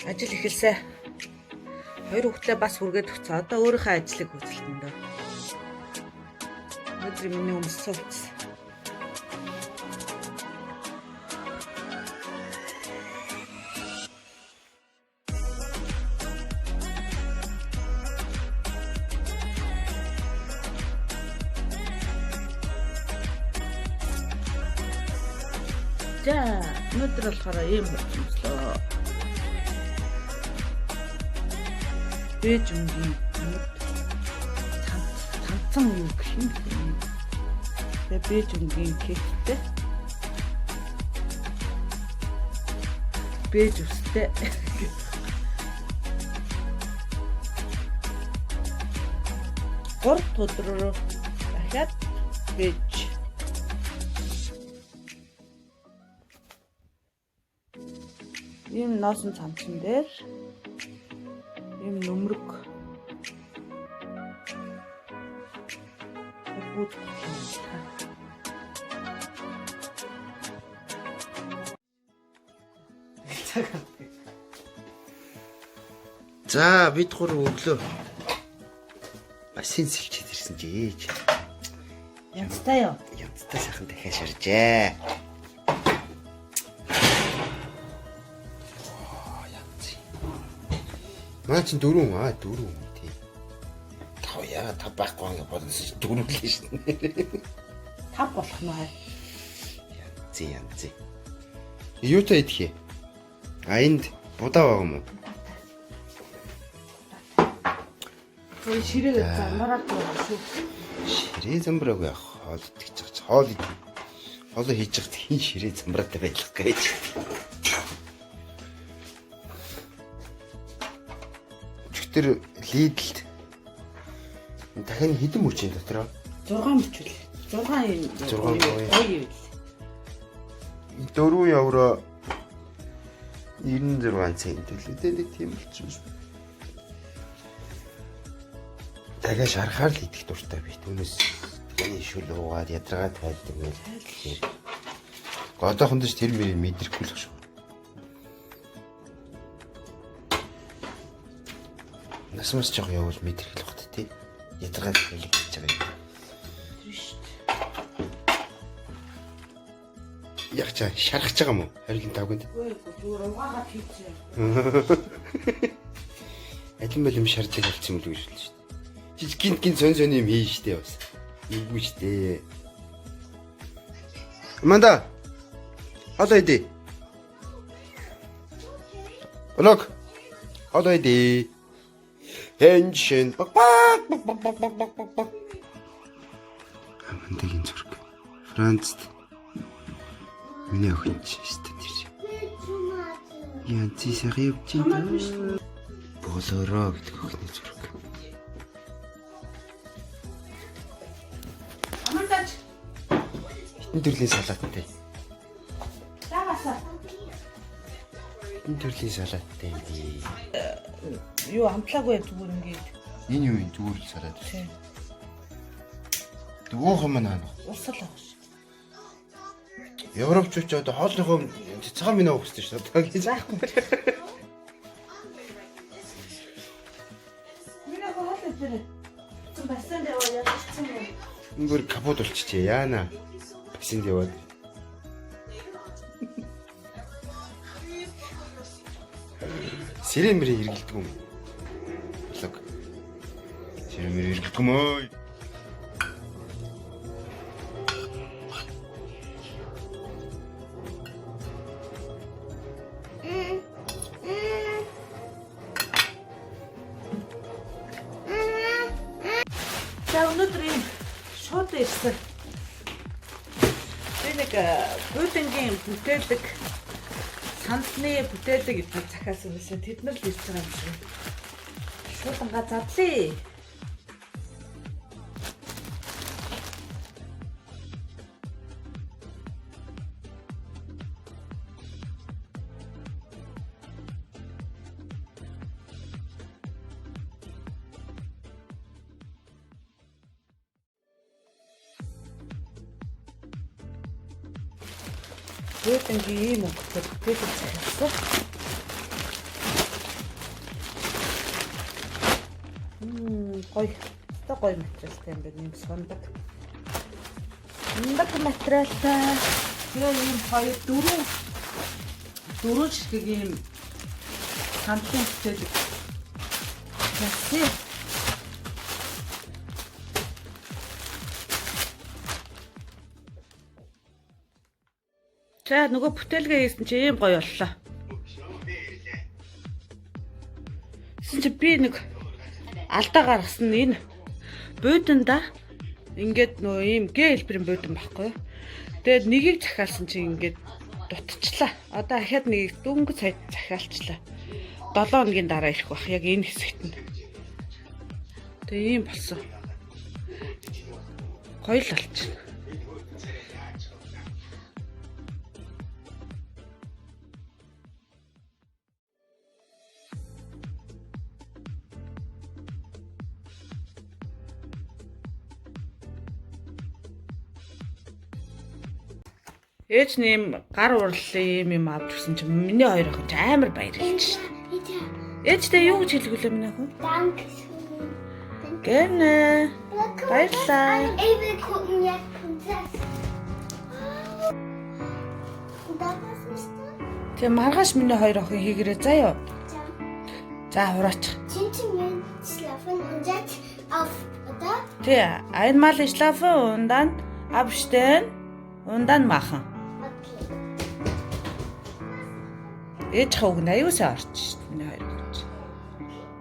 Ажил ихэлсэн. 2 хүүхдээ бас хүргээд өгсөн. Одоо өөрийнхөө ажлыг үзэлтэн дөө. Өдөр миний өмс суулцсан. За, өнөөдөр болохоор ийм болчихлоо. Бэж өнгийн цанцсан юу гэх юм бэ? Тэгээ бэж өнгийн кектэй. Бэж үстэй. Гурав өдрөөр дахиад бэж. Ийм носон цамцсан дээр ийм нөмрөг бүгд За бид гур өглөө бассейн сэлчээд ирсэн жийж. янзтай юу? Янзтай сайхан дахиад шаржээ. Маа чин 4 тий. Тав яа тав байхгүй ингээ бодсон 4 л шин. 5 болох нь аа. Янз. Юутай идэх юм? А энд будаа байгаа юм уу? Той ширээ замбараад байгаа шүү. Ширээ замбрааг яах хоол идэх гэж хоол хийж байгаа тийм ширээ замбраатай байх гэж. Тэр лидэлд дахин хэдэн мөчийн дотор 6 мөчөл 6 гоё. 4 евро 96 цент төлөвтэй нэг тийм болчихсон. Дахиад шарахаар л идэх дуртай би. Түүнээс таны шүл уугаад ядаргаа тайлдаг юм. Годоохонд ч тэр мөрийг мэдрэхгүй л шүү. Насмас жоо явуул мэдрэх л багт тий. Ядаргаа хэлэх гэж байгаа юм. Тэр шүү дээ. Яг чаа шарахж байгаа юм уу? Харин тавганд. Үгүй зүгээр угаагаад хийчихээ. Алим балим шардаг болсон юм л гэж шүү дээ. Жижигэн сон юм хийн штэ бас. Үгүй штэ. Аманда. Одоо иди. Олог. Одоо иди. Хэншин баг. Амандагийн зураг. Францд. Миний охин ч штэ тэр. Ян цисэр явчих. Болороо гэдэг охины зураг. Амандаач. Хитэн төрлийн салааттай. Даасаа. Энэ төрлийн салааттай юм би. Юу амтлаагүй зүгээр ингээд. Энэ юу юм зүгээр л салаат. Тийм. Дүүх юм наа. Усал аа. Европчууд ч одоо хоолныхоо цагаан минь авах хэрэгтэй шүү дээ. Заахгүй. Миний хоол дээр. Бассейн дээр явчихсан юм. Энэ бүр капот болчихжээ яана. Бассейнд яваад. Сэрэмэр хэргэлдэг юм. Лог. Сэрэмэр хэргэлдэг юм ой. За өнөөдөр юм шууд ирсэн. Би нэг гүйдэнгийн бүтээлэг сандны бүтээлэг гэж захиас өгсөн. Тэд нар л ирж байгаа юм шиг. Шууданга задлаа. Гүйдэнгийн ийм өнгөтэй бүтээлэг захиасан. Гоё. Тэ гоё материалтай юм байна. Ийм сондог. Сондог материалтай. Тэгээ ийм хоёр дөрөв шиг ийм хамтын бүтээлэг. Ясээ. За нөгөө бүтээлгээ хийсэн чи ийм гоё боллоо. Гэсэн чи би нэг алдаа гаргасан энэ бууданда ингээд нөгөө ийм Г хэлбэрийн буудан байхгүй. Тэгээд нэгийг захиалсан чи ингээд дутчихлаа. Одоо ахаад нэгийг дөнгөж сайд захиалчлаа. 7 хоногийн дараа ирэх бах. Яг энэ хэсэгт нь. Тэгээ ийм болсон. Гоё л болчихно. Ээж нэм гар урлалын юм авчихсан чинь миний хоёр охин ч амар баярлж шин. Ээжтэй юу гэж хэлгүүлээ минь охин? Dankeschön. Gerne. Баярлалаа. Wir gucken jetzt Prinzessin. Und dann was ist da? Тэгээ маргааш миний хоёр охин хийгэрээ заяа. Ja. За хураач. Tintin will schlafen und jetzt auf, oder? Тэ einmal schlafen und dann abstellen und dann machen. Okay. Ээж хавг аюусаа орч шин миний хоёр.